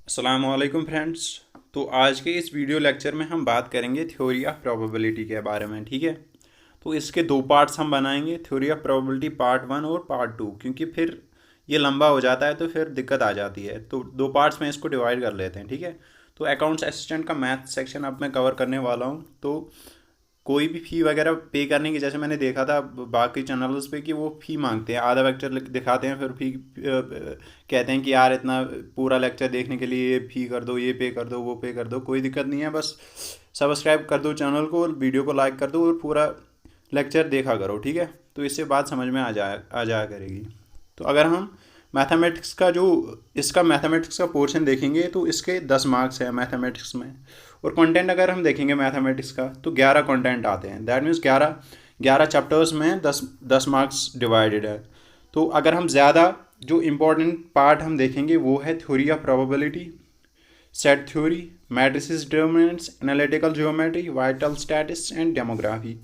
अस्सलामुअलैकुम फ्रेंड्स। तो आज के इस वीडियो लेक्चर में हम बात करेंगे थ्योरी ऑफ प्रोबेबिलिटी के बारे में। ठीक है, तो इसके दो पार्ट्स हम बनाएंगे, थ्योरी ऑफ प्रोबेबिलिटी पार्ट 1 और पार्ट 2, क्योंकि फिर ये लंबा हो जाता है तो फिर दिक्कत आ जाती है। तो दो पार्ट्स में इसको डिवाइड कर लेते हैं। ठीक है, तो अकाउंट्स असिस्टेंट का मैथ सेक्शन अब मैं कवर करने वाला हूँ। तो कोई भी फ़ी वगैरह पे करने की, जैसे मैंने देखा था बाकी चैनल्स पे कि वो फ़ी मांगते हैं, आधा लेक्चर दिखाते हैं फिर फ़ी कहते हैं कि यार इतना पूरा लेक्चर देखने के लिए ये फ़ी कर दो, ये पे कर दो, वो पे कर दो। कोई दिक्कत नहीं है, बस सब्सक्राइब कर दो चैनल को और वीडियो को लाइक कर दो और पूरा लेक्चर देखा करो। ठीक है, तो इससे बात समझ में आ जाया करेगी। तो अगर हम मैथमेटिक्स का जो इसका मैथमेटिक्स का पोर्शन देखेंगे तो इसके 10 मार्क्स है मैथमेटिक्स में। और कंटेंट अगर हम देखेंगे मैथमेटिक्स का तो 11 कंटेंट आते हैं। दैट मीन्स 11 चैप्टर्स में 10 मार्क्स डिवाइडेड है। तो अगर हम ज़्यादा जो इम्पोर्टेंट पार्ट हम देखेंगे वो है theory of probability, set theory, matrices determinants, analytical geometry, vital statistics and demography.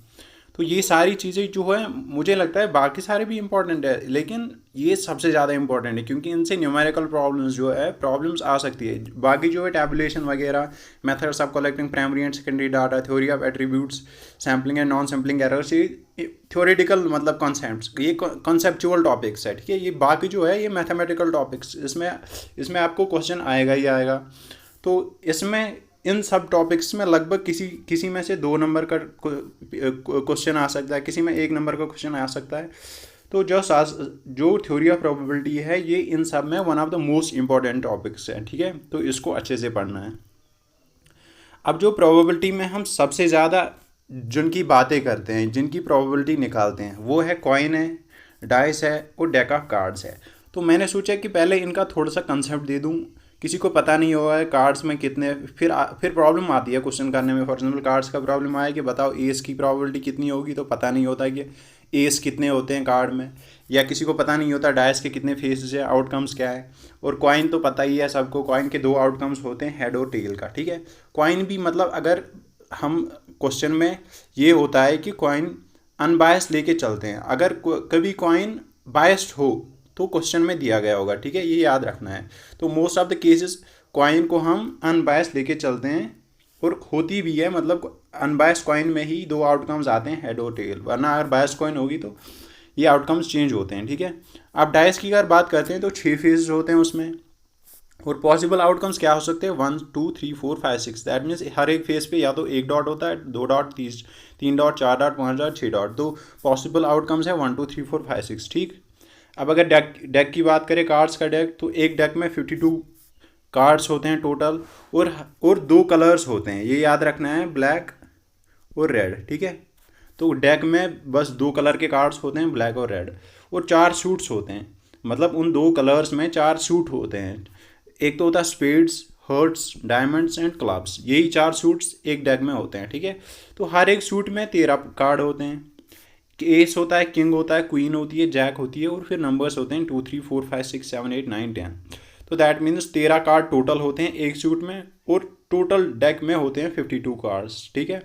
तो ये सारी चीज़ें जो है मुझे लगता है बाकी सारे भी इम्पोर्टेंट है, लेकिन ये सबसे ज़्यादा इम्पोर्टेंट है क्योंकि इनसे न्यूमेरिकल प्रॉब्लम्स जो है प्रॉब्लम्स आ सकती है। बाकी जो है टैबुलेशन वगैरह, methods of collecting primary and secondary data, theory of attributes, sampling and non sampling errors, ये थ्योरेटिकल मतलब कॉन्सेप्ट्स, ये कॉन्सेप्चुअल टॉपिक्स है। ठीक है, ये बाकी जो है ये मैथमेटिकल टॉपिक्स, इसमें आपको क्वेश्चन आएगा ही आएगा। तो इसमें इन सब टॉपिक्स में लगभग किसी किसी में से 2 नंबर का क्वेश्चन आ सकता है, किसी में 1 नंबर का क्वेश्चन आ सकता है। तो जो थ्योरी ऑफ प्रोबेबिलिटी है ये इन सब में one of the most important topics है। ठीक है, तो इसको अच्छे से पढ़ना है। अब जो प्रोबेबिलिटी में हम सबसे ज़्यादा जिनकी बातें करते हैं, जिनकी प्रोबेबिलिटी निकालते हैं, वो है कॉइन है, डाइस है और डेक ऑफ कार्ड्स है। तो मैंने सोचा कि पहले इनका थोड़ा सा कंसेप्ट दे दूं, किसी को पता नहीं होगा है कार्ड्स में कितने, फिर प्रॉब्लम आती है क्वेश्चन करने में। फॉर एग्जाम्पल कार्ड्स का प्रॉब्लम आया कि बताओ एस की प्रोबेबिलिटी कितनी होगी, तो पता नहीं होता कि एस कितने होते हैं कार्ड में, या किसी को पता नहीं होता डाइस के कितने फेसेस है, आउटकम्स क्या है। और कॉइन तो पता ही है सबको, कॉइन के 2 आउटकम्स होते हैं, हेड और टेल का। ठीक है, कॉइन भी मतलब अगर हम क्वेश्चन में ये होता है कि कॉइन अनबायस्ड लेके चलते हैं, अगर कभी कॉइन बायस्ड हो तो क्वेश्चन में दिया गया होगा। ठीक है, ये याद रखना है। तो most of the cases coin को हम अनबायस्ड लेके चलते हैं, और होती भी है, मतलब अनबायस्ड कॉइन में ही 2 आउटकम्स आते हैं, हेड और टेल, वरना अगर बायस्ड कॉइन होगी तो ये आउटकम्स चेंज होते हैं। ठीक है, अब डाइस की अगर बात करते हैं तो 6 फेजेस होते हैं उसमें, और पॉसिबल आउटकम्स क्या हो सकते हैं, 1 2 3 4 5 6। दैट मीन्स हर एक फेज पे या तो 1 डॉट होता है, 2 dot, 3 dot, 4 dot, 5 dot, 6 dot. तो पॉसिबल आउटकम्स है 1 2 3 4 5 6। ठीक, अब अगर डेक की बात करें, कार्ड्स का डेक, तो एक डेक में 52 कार्ड्स होते हैं टोटल, और 2 कलर्स होते हैं, ये याद रखना है, ब्लैक और रेड। ठीक है, तो डेक में बस 2 कलर के कार्ड्स होते हैं, ब्लैक और रेड, और 4 सूट्स होते हैं, मतलब उन 2 कलर्स में 4 सूट होते हैं। एक तो होता है spades, hearts, diamonds and clubs, यही 4 सूट्स एक डेक में होते हैं। ठीक है, तो हर एक सूट में 13 कार्ड होते हैं। एस होता है, किंग होता है, क्वीन होती है, जैक होती है, और फिर नंबर्स होते हैं 2 3 4 5 6 7 8 9 10। तो दैट मीन्स 13 कार्ड टोटल होते हैं एक सूट में, और टोटल डेक में होते हैं 52 कार्ड्स। ठीक है,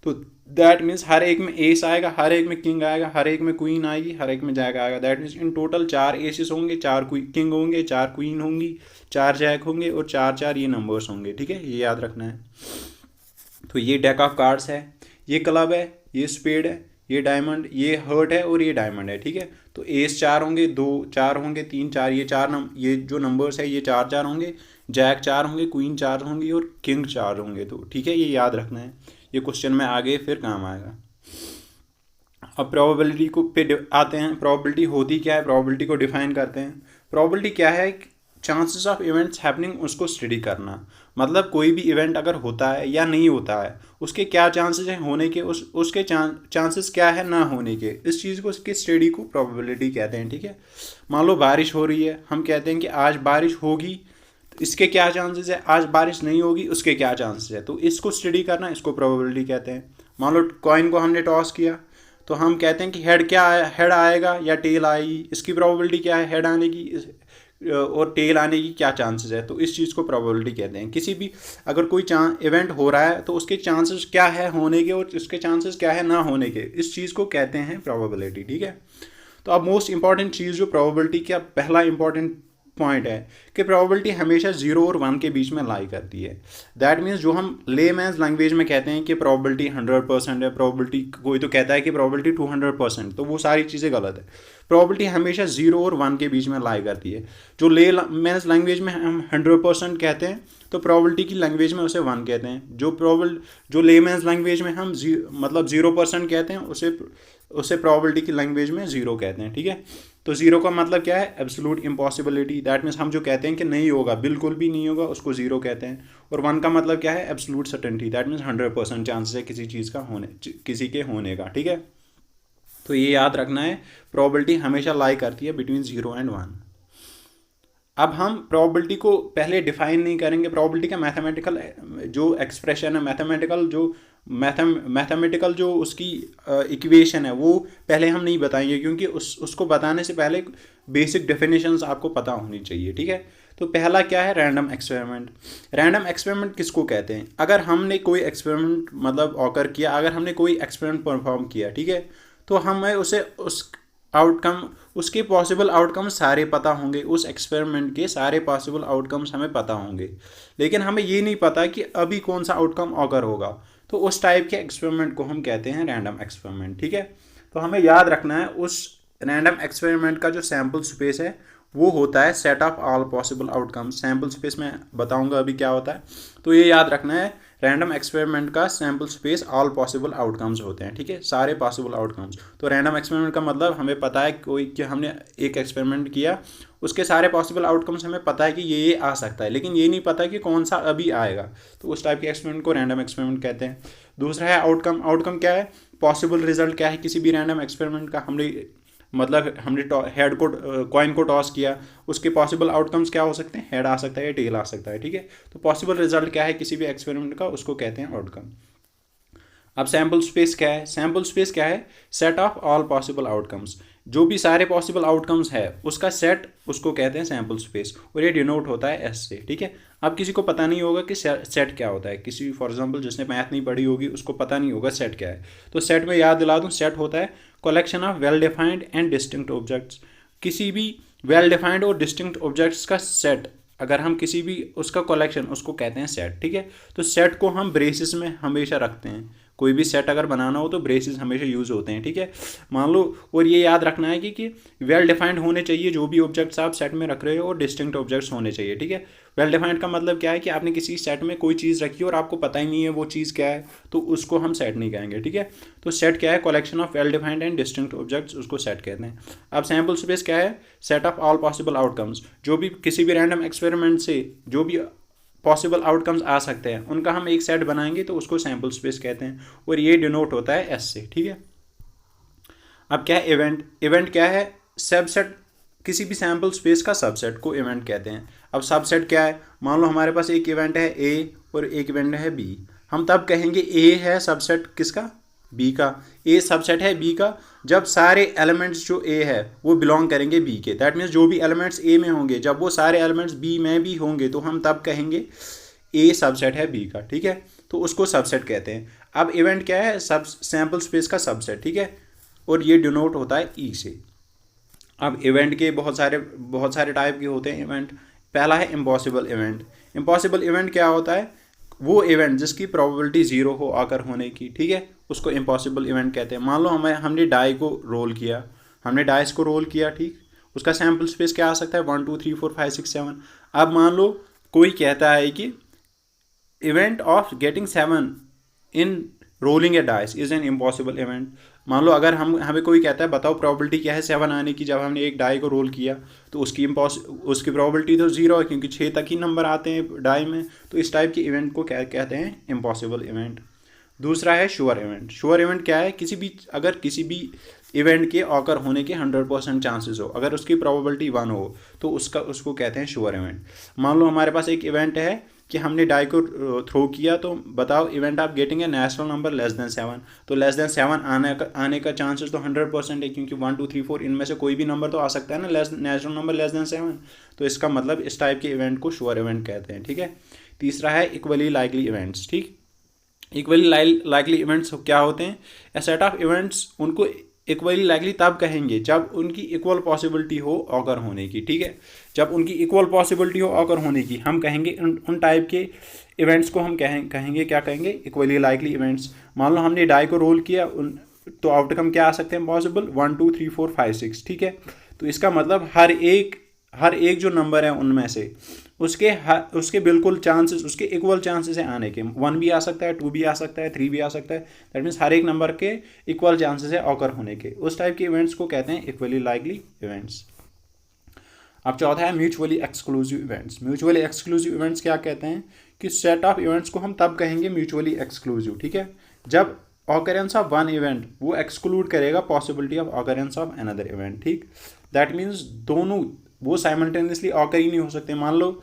तो दैट मीन्स हर एक में एस आएगा, हर एक में किंग आएगा, हर एक में क्वीन आएगी, हर एक में जैक आएगा। That means in total 4 aces होंगे, 4 किंग होंगे, 4 क्वीन होंगी, 4 जैक होंगे, और 4 4 ये नंबर्स होंगे। ठीक है, ये याद रखना है। तो ये डेक ऑफ कार्ड्स है, ये क्लब है, ये स्पेड है, ये डायमंड, ये हर्ट है, और ये डायमंड है। ठीक है, तो एस 4 होंगे, 2 4 होंगे, 3 4, ये जो नंबर्स है ये 4 4 होंगे, जैक 4 होंगे, क्वीन 4 होंगी, और किंग 4 होंगे। तो ठीक है, ये याद रखना है, ये क्वेश्चन में आगे फिर काम आएगा। अब प्रोबेबिलिटी को पे आते हैं। प्रोबेबिलिटी होती क्या है, प्रोबेबिलिटी को डिफाइन करते हैं। प्रोबेबिलिटी क्या है, चांसेस ऑफ इवेंट्स हैपनिंग, उसको स्टडी करना। मतलब कोई भी इवेंट अगर होता है या नहीं होता है, उसके क्या चांसेस हैं होने के, उसके चांसेस क्या है ना होने के, इस चीज़ को, उसकी स्टडी को प्रोबेबिलिटी कहते हैं। ठीक है, मान लो बारिश हो रही है, हम कहते हैं कि आज बारिश होगी, तो इसके क्या चांसेस है, आज बारिश नहीं होगी, उसके क्या चांसेस है, तो इसको स्टडी करना, इसको प्रोबेबिलिटी कहते हैं। मान लो कॉइन को हमने टॉस किया, तो हम कहते हैं कि हेड आएगा या टेल आएगी, इसकी प्रोबेबिलिटी क्या है, हेड आने की और टेल आने की क्या चांसेस है, तो इस चीज़ को प्रोबेबिलिटी कहते हैं। किसी भी अगर कोई इवेंट हो रहा है तो उसके चांसेस क्या है होने के और उसके चांसेस क्या है ना होने के, इस चीज़ को कहते हैं प्रोबेबिलिटी। ठीक है, तो अब मोस्ट इंपॉर्टेंट चीज़ जो प्रोबेबिलिटी का पहला इंपॉर्टेंट पॉइंट है कि प्रोबेबिलिटी हमेशा 0 और 1 के बीच में लाई करती है। दैट मीन्स जो हम लेमैन्स लैंग्वेज में कहते हैं कि प्रोबेबिलिटी 100% है, प्रोबेबिलिटी कोई तो कहता है कि प्रोबेबिलिटी 200%, तो वो सारी चीज़ें गलत है। प्रोबेबिलिटी हमेशा 0 और 1 के बीच में लाई करती है। जो लेमैन्स लैंग्वेज में हम 100% कहते हैं तो प्रोबेबिलिटी की लैंग्वेज में उसे 1 कहते हैं। जो लेमैन्स लैंग्वेज में हम मतलब 0% कहते हैं उसे प्रोबेबिलिटी की लैंग्वेज में 0 कहते हैं। ठीक है, तो 0 का मतलब क्या है? Absolute impossibility. दैट मीन्स हम जो कहते हैं कि नहीं होगा, बिल्कुल भी नहीं होगा, उसको 0 कहते हैं। और 1 का मतलब क्या है? Absolute certainty. That means 100% chances है किसी चीज़ का किसी के होने का। ठीक है, तो ये याद रखना है, प्रोबेबिलिटी हमेशा लाई करती है बिटवीन 0 एंड 1। अब हम प्रोबेबिलिटी को पहले डिफाइन नहीं करेंगे। प्रोबेबिलिटी का मैथमेटिकल जो एक्सप्रेशन है, मैथमेटिकल जो उसकी इक्वेशन है, वो पहले हम नहीं बताएंगे, क्योंकि उसको बताने से पहले बेसिक डेफिनेशंस आपको पता होनी चाहिए। ठीक है, तो पहला क्या है? Random experiment. रैंडम एक्सपेरिमेंट किसको कहते हैं? अगर हमने कोई एक्सपेरिमेंट मतलब ऑकर किया, अगर हमने कोई एक्सपेरिमेंट परफॉर्म किया, ठीक है, तो हमें उसके पॉसिबल आउटकम सारे पता होंगे, उस एक्सपेरिमेंट के सारे पॉसिबल आउटकम्स हमें पता होंगे, लेकिन हमें ये नहीं पता कि अभी कौन सा आउटकम ऑकर होगा। तो उस टाइप के एक्सपेरिमेंट को हम कहते हैं रैंडम एक्सपेरिमेंट। ठीक है, तो हमें याद रखना है उस रैंडम एक्सपेरिमेंट का जो सैम्पल स्पेस है वो होता है set of all possible outcomes. Sample space में बताऊंगा अभी क्या होता है, तो ये याद रखना है, रैंडम एक्सपेरिमेंट का sample space all possible outcomes होते हैं। ठीक है, सारे पॉसिबल आउटकम्स। तो रैंडम एक्सपेरिमेंट का मतलब हमें पता है कि हमने एक एक्सपेरिमेंट किया, उसके सारे पॉसिबल आउटकम्स हमें पता है कि ये आ सकता है, लेकिन ये नहीं पता कि कौन सा अभी आएगा। तो उस टाइप के एक्सपेरिमेंट को रैंडम एक्सपेरिमेंट कहते हैं। दूसरा है आउटकम। आउटकम क्या है? पॉसिबल रिजल्ट क्या है किसी भी रैंडम एक्सपेरिमेंट का? हमने हेड को कॉइन को टॉस किया, उसके पॉसिबल आउटकम्स क्या हो सकते हैं? हेड आ सकता है या टेल आ सकता है। ठीक है, तो पॉसिबल रिजल्ट क्या है किसी भी एक्सपेरिमेंट का? उसको कहते हैं आउटकम। अब सैम्पल स्पेस क्या है? सैम्पल स्पेस क्या है? Set of all possible outcomes. जो भी सारे पॉसिबल आउटकम्स है उसका सेट, उसको कहते हैं सैम्पल स्पेस, और ये डिनोट होता है एस से। ठीक है, अब किसी को पता नहीं होगा कि सेट क्या होता है, किसी फॉर एग्जांपल जिसने मैथ नहीं पढ़ी होगी उसको पता नहीं होगा सेट क्या है। तो सेट में याद दिला दूँ, सेट होता है collection of well defined and distinct objects. किसी भी वेल डिफाइंड और डिस्टिंक्ट ऑब्जेक्ट्स का सेट, अगर हम किसी भी उसका कलेक्शन, उसको कहते हैं सेट। ठीक है, तो सेट को हम ब्रेसिस में हमेशा रखते हैं। कोई भी सेट अगर बनाना हो तो ब्रेसिस हमेशा यूज़ होते हैं। ठीक है, मान लो, और ये याद रखना है कि वेल डिफाइंड होने चाहिए जो भी ऑब्जेक्ट्स आप सेट में रख रहे हो, और डिस्टिंक्ट ऑब्जेक्ट्स होने चाहिए। ठीक है, वेल डिफाइंड का मतलब क्या है कि आपने किसी सेट में कोई चीज़ रखी और आपको पता ही नहीं है वो चीज़ क्या है, तो उसको हम सेट नहीं कहेंगे। ठीक है, तो सेट क्या है? Collection of well defined and distinct objects, उसको सेट कहते हैं। अब सैम्पल स्पेस क्या है? Set of all possible outcomes. जो भी किसी भी रैंडम एक्सपेरिमेंट से जो भी पॉसिबल आउटकम्स आ सकते हैं उनका हम एक सेट बनाएंगे, तो उसको सैम्पल स्पेस कहते हैं, और ये डिनोट होता है एस से। ठीक है, अब क्या है इवेंट? इवेंट क्या है? सबसेट, किसी भी सैम्पल स्पेस का सबसेट को इवेंट कहते हैं। अब सबसेट क्या है? मान लो हमारे पास एक इवेंट है ए और एक इवेंट है बी, हम तब कहेंगे ए है सबसेट किसका? बी का। ए सबसेट है बी का जब सारे एलिमेंट्स जो ए है वो बिलोंग करेंगे बी के। दैट मीन्स जो भी एलिमेंट्स ए में होंगे, जब वो सारे एलिमेंट्स बी में भी होंगे, तो हम तब कहेंगे ए सबसेट है बी का। ठीक है, तो उसको सबसेट कहते हैं। अब इवेंट क्या है? सब सैम्पल स्पेस का सबसेट। ठीक है, और ये डिनोट होता है ई से। अब इवेंट के बहुत सारे टाइप के होते हैं इवेंट। पहला है इम्पॉसिबल इवेंट। इम्पॉसिबल इवेंट क्या होता है? वो इवेंट जिसकी प्रोबेबिलिटी 0 हो आकर होने की। ठीक है, उसको इम्पॉसिबल इवेंट कहते हैं। मान लो हमने डाई को रोल किया, हमने डाइस को रोल किया, ठीक, उसका सैम्पल स्पेस क्या आ सकता है? 1 2 3 4 5 6 7। अब मान लो कोई कहता है कि event of getting 7 in rolling A dice is an impossible event. मान लो अगर हमें कोई कहता है बताओ प्रोबेबिलिटी क्या है 7 आने की, जब हमने एक डाई को रोल किया, तो उसकी प्रोबेबिलिटी तो 0 है, क्योंकि 6 तक ही नंबर आते हैं डाई में। तो इस टाइप के इवेंट को क्या कहते हैं? Impossible event. दूसरा है श्योर इवेंट। श्योर इवेंट क्या है? अगर किसी भी इवेंट के ऑकर होने के 100% चांसेस हो, अगर उसकी प्रोबेबिलिटी 1 हो, तो उसको कहते हैं श्योर इवेंट। मान लो हमारे पास एक इवेंट है कि हमने डाई को थ्रो किया, तो बताओ event of getting a natural number less than 7। तो लेस देन 7 आने का चांसेस तो 100% है, क्योंकि 1 2 3 4 इनमें से कोई भी नंबर तो आ सकता है ना, नेचुरल नंबर लेस देन 7। तो इसका मतलब इस टाइप के इवेंट को श्योर इवेंट कहते हैं। ठीक है, तीसरा है इक्वली लाइकली इवेंट्स। ठीक, इक्वली लाइकली इवेंट्स क्या होते हैं? ए सेट ऑफ इवेंट्स, उनको इक्वली लाइकली तब कहेंगे जब उनकी इक्वल पॉसिबिलिटी हो ऑकर होने की। ठीक है, जब उनकी इक्वल पॉसिबिलिटी हो ऑकर होने की, हम कहेंगे उन टाइप के इवेंट्स को हम कहेंगे क्या कहेंगे, इक्वली लाइकली इवेंट्स। मान लो हमने डाई को रोल किया, तो आउटकम क्या आ सकते हैं पॉसिबल, 1 2 3 4 5 6, ठीक है। तो इसका मतलब हर एक जो नंबर है उनमें से उसके बिल्कुल चांसेस, उसके इक्वल चांसेस है आने के। 1 भी आ सकता है, 2 भी आ सकता है, 3 भी आ सकता है। दैट मीन्स हर एक नंबर के इक्वल चांसेस है ऑकर होने के। उस टाइप के इवेंट्स को कहते हैं इक्वली लाइकली इवेंट्स। अब चौथा है mutually exclusive events. Mutually exclusive events क्या कहते हैं कि सेट ऑफ इवेंट्स को हम तब कहेंगे म्यूचुअली एक्सक्लूसिव, ठीक है, जब ऑकरेंस ऑफ वन इवेंट वो एक्सक्लूड करेगा possibility of occurrence of another event, ठीक। दैट मीन्स दोनों वो साइमल्टेनियसली ऑकर ही नहीं हो सकते। मान लो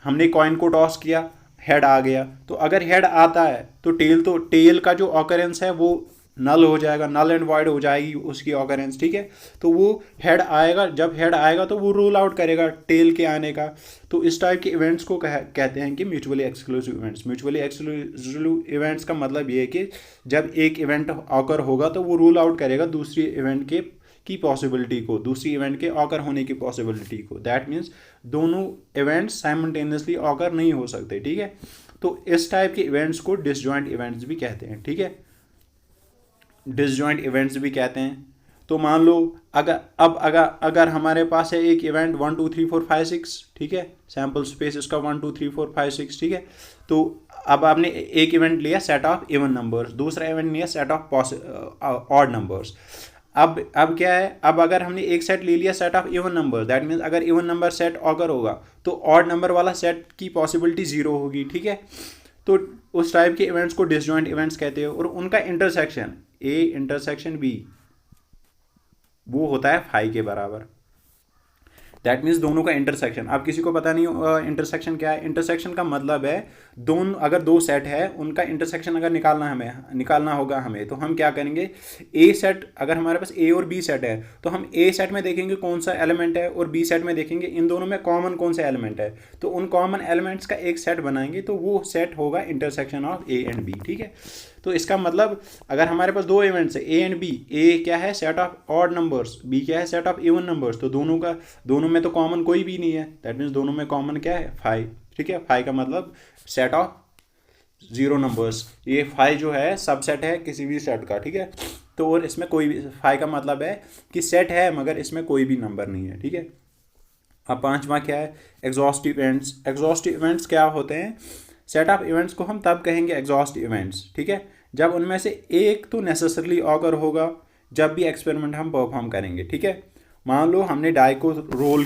हमने कॉइन को टॉस किया, हेड आ गया, तो अगर हेड आता है तो टेल का जो ऑकरेंस है वो नल हो जाएगा, नल एंड वॉइड हो जाएगी उसकी ऑकरेंस, ठीक है। तो वो हेड आएगा, जब हेड आएगा तो वो रूल आउट करेगा टेल के आने का। तो इस टाइप के इवेंट्स को कहते हैं कि mutually exclusive events. Mutually exclusive events का मतलब ये है कि जब एक इवेंट ऑकर होगा तो वो रूल आउट करेगा दूसरी इवेंट की पॉसिबिलिटी को, दूसरी इवेंट के ऑकर होने की पॉसिबिलिटी को। दैट मीन्स दोनों इवेंट्स साइमल्टेनियसली ऑकर नहीं हो सकते, ठीक है। तो इस टाइप के इवेंट्स को डिसजॉइंट इवेंट्स भी कहते हैं, ठीक है, डिसजॉइंट इवेंट्स भी कहते हैं। तो मान लो अगर हमारे पास है एक इवेंट 1 2 3 4 5 6, ठीक है, सैम्पल स्पेस इसका 1 2 3 4 5 6, ठीक है। तो अब आपने एक इवेंट लिया सेट ऑफ इवन नंबर्स, दूसरा इवेंट लिया सेट ऑफ ऑड नंबर्स। अब क्या है, अब अगर हमने एक सेट ले लिया set of even number, that means अगर इवन नंबर सेट ऑकर होगा तो ऑड नंबर वाला सेट की पॉसिबिलिटी 0 होगी, ठीक है। तो उस टाइप के इवेंट्स को डिसजॉइंट इवेंट्स कहते हैं। और उनका इंटरसेक्शन ए इंटरसेक्शन बी वो होता है फाई के बराबर। दैट मीन्स दोनों का इंटरसेक्शन। अब किसी को पता नहीं इंटरसेक्शन क्या है। इंटरसेक्शन का मतलब है अगर दो सेट है उनका इंटरसेक्शन अगर निकालना होगा हमें, तो हम क्या करेंगे, ए सेट अगर हमारे पास ए और बी सेट है तो हम ए सेट में देखेंगे कौन सा एलिमेंट है और बी सेट में देखेंगे इन दोनों में कॉमन कौन सा एलिमेंट है। तो उन कॉमन एलिमेंट्स का एक सेट बनाएंगे तो वो सेट होगा intersection of A and B, ठीक है। तो इसका मतलब अगर हमारे पास दो इवेंट्स है ए एंड बी, ए क्या है set of odd numbers, B क्या है सेट ऑफ इवन नंबर्स, तो दोनों में तो कॉमन कोई भी नहीं है। दैट मीन्स दोनों में कॉमन क्या है, फाइव, ठीक है। फाइव का मतलब सेट ऑफ 0 नंबर्स। ये फाइव जो है सबसेट है किसी भी सेट का, ठीक है। तो और इसमें कोई भी, फाइव का मतलब है कि सेट है मगर इसमें कोई भी नंबर नहीं है, ठीक है। अब पांचवा क्या है, एग्जॉस्टिव इवेंट्स। एग्जॉस्टिव इवेंट्स क्या होते हैं, सेट ऑफ इवेंट्स को हम तब कहेंगे एग्जॉस्ट इवेंट्स, ठीक है, जब उनमें से एक तो नेसेसरली ऑकर होगा जब भी एक्सपेरिमेंट हम परफॉर्म करेंगे, ठीक है। मान लो हमने डाइस को रोल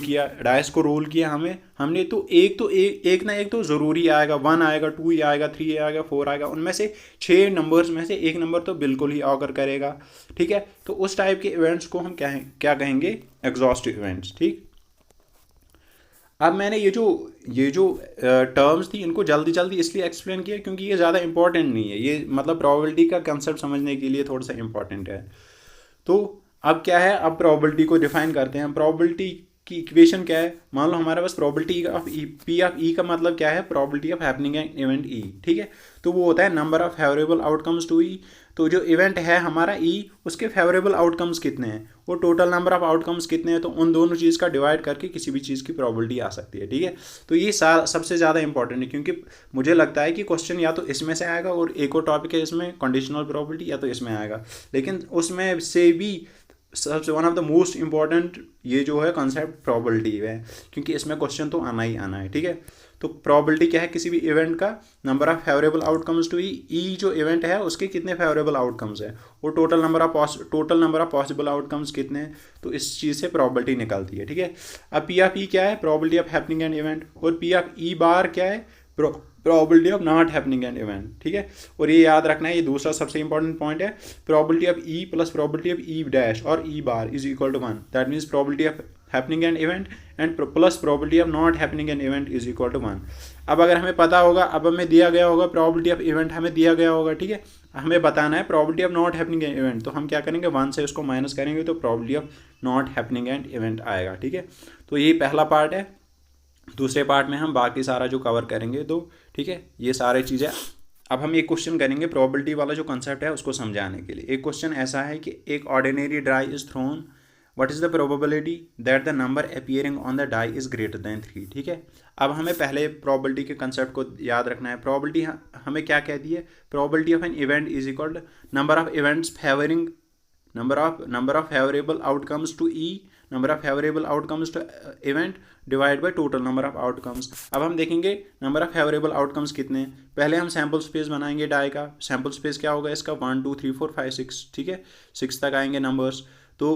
किया हमने तो एक ना एक तो ज़रूरी आएगा, 1 आएगा, 2 आएगा, 3 आएगा, 4 आएगा, उनमें से 6 नंबर्स में से एक नंबर तो बिल्कुल ही ऑकर करेगा, ठीक है। तो उस टाइप के इवेंट्स को हम क्या कहेंगे, एग्जॉस्टिव इवेंट्स, ठीक। अब मैंने ये जो टर्म्स थी इनको जल्दी इसलिए एक्सप्लेन किया क्योंकि ये ज़्यादा इंपॉर्टेंट नहीं है, ये मतलब प्रोबेबिलिटी का कंसेप्ट समझने के लिए थोड़ा सा इंपॉर्टेंट है। तो अब क्या है, अब प्रोबेबिलिटी को डिफाइन करते हैं। प्रोबेबिलिटी की इक्वेशन क्या है, मान लो हमारे पास probability of P of E का मतलब क्या है, probability of happening an event E, ठीक है। तो वो होता है number of favourable outcomes to E. तो जो इवेंट है हमारा ई, उसके फेवरेबल आउटकम्स कितने हैं, वो टोटल नंबर ऑफ आउटकम्स कितने हैं, तो उन दोनों चीज़ का डिवाइड करके किसी भी चीज़ की प्रोबेबिलिटी आ सकती है, ठीक है। तो ये सबसे ज़्यादा इंपॉर्टेंट है क्योंकि मुझे लगता है कि क्वेश्चन या तो इसमें से आएगा और एक और टॉपिक है इसमें कंडीशनल प्रोबेबिलिटी, या तो इसमें आएगा, लेकिन उसमें से भी सबसे one of the most important ये जो है कॉन्सेप्ट प्रोबेबिलिटी है, क्योंकि इसमें क्वेश्चन तो आना ही आना है, ठीक है। तो प्रोबेबिलिटी क्या है, किसी भी इवेंट का number of favourable outcomes to E जो इवेंट है उसके कितने फेवरेबल आउटकम्स है और total number of possible outcomes कितने हैं, तो इस चीज़ से प्रोबेबिलिटी निकलती है, ठीक है। अब पी ऑफ ई क्या है, probability of happening an event, और पी ऑफ ई बार क्या है, probability of not happening an event, ठीक है। और ये याद रखना है, ये दूसरा सबसे इंपॉर्टेंट पॉइंट है, probability of E plus probability of E dash और E bar is equal to 1। That means probability of happening an event and plus probability of not happening an event is equal to 1। अब अगर हमें पता होगा, अब हमें दिया गया होगा प्रोबेबिलिटी ऑफ इवेंट हमें दिया गया होगा, ठीक है, हमें बताना है probability of not happening an event, तो हम क्या करेंगे, 1 से उसको माइनस करेंगे तो probability of not happening an event आएगा, ठीक है। तो यही पहला पार्ट है। दूसरे पार्ट में हम बाकी सारा जो कवर करेंगे, तो ठीक है, ये सारी चीज़ें। अब हम एक क्वेश्चन करेंगे प्रोबेबिलिटी वाला जो कंसेप्ट है उसको समझाने के लिए। एक क्वेश्चन ऐसा है कि एक ordinary die is thrown what is the probability that the number appearing on the die is greater than 3, ठीक है। अब हमें पहले प्रोबेबिलिटी के कंसेप्ट को याद रखना है। प्रोबेबिलिटी हमें क्या कहती है? Probability of an event is equal to number of events favouring number of favorable outcomes to E, number of favorable outcomes to event divide by total number of outcomes. अब हम देखेंगे नंबर ऑफ फेवरेबल आउटकम्स कितने हैं। पहले हम sample space बनाएंगे die का। Sample space क्या होगा इसका? 1 2 3 4 5 6, ठीक है, 6 तक आएंगे नंबर्स। तो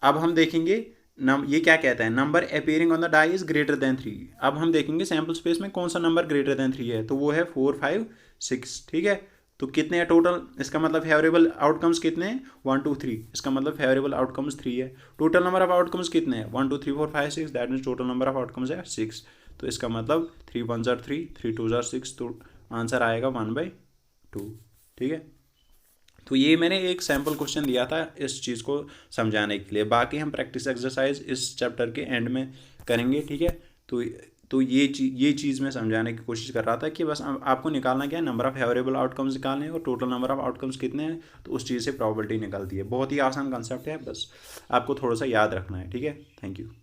अब हम देखेंगे ये क्या कहता है? Number appearing on the die is greater than 3। अब हम देखेंगे सैम्पल स्पेस में कौन सा नंबर ग्रेटर देन 3 है, तो वो है 4 5 6, ठीक है। तो कितने हैं टोटल? इसका मतलब फेवरेबल आउटकम्स कितने हैं? 1 2 3, इसका मतलब फेवरेबल आउटकम्स 3 है। टोटल नंबर ऑफ आउटकम्स कितने हैं? 1 2 3 4 5 6, that means total number of outcomes है 6। तो इसका मतलब 3 1 जार 3, 3 2 जार 6, तो आंसर आएगा 1/2, ठीक है। तो ये मैंने एक सैम्पल क्वेश्चन दिया था इस चीज़ को समझाने के लिए। बाकी हम प्रैक्टिस एक्सरसाइज इस चैप्टर के एंड में करेंगे, ठीक है। तो ये चीज़ मैं समझाने की कोशिश कर रहा था कि बस आपको निकालना क्या है? नंबर ऑफ फेवरेबल आउटकम्स निकालने हैं और टोटल नंबर ऑफ आउटकम्स कितने हैं, तो उस चीज़ से प्रोबेबिलिटी निकलती है। बहुत ही आसान कंसेप्ट है, बस आपको थोड़ा सा याद रखना है, ठीक है। Thank you.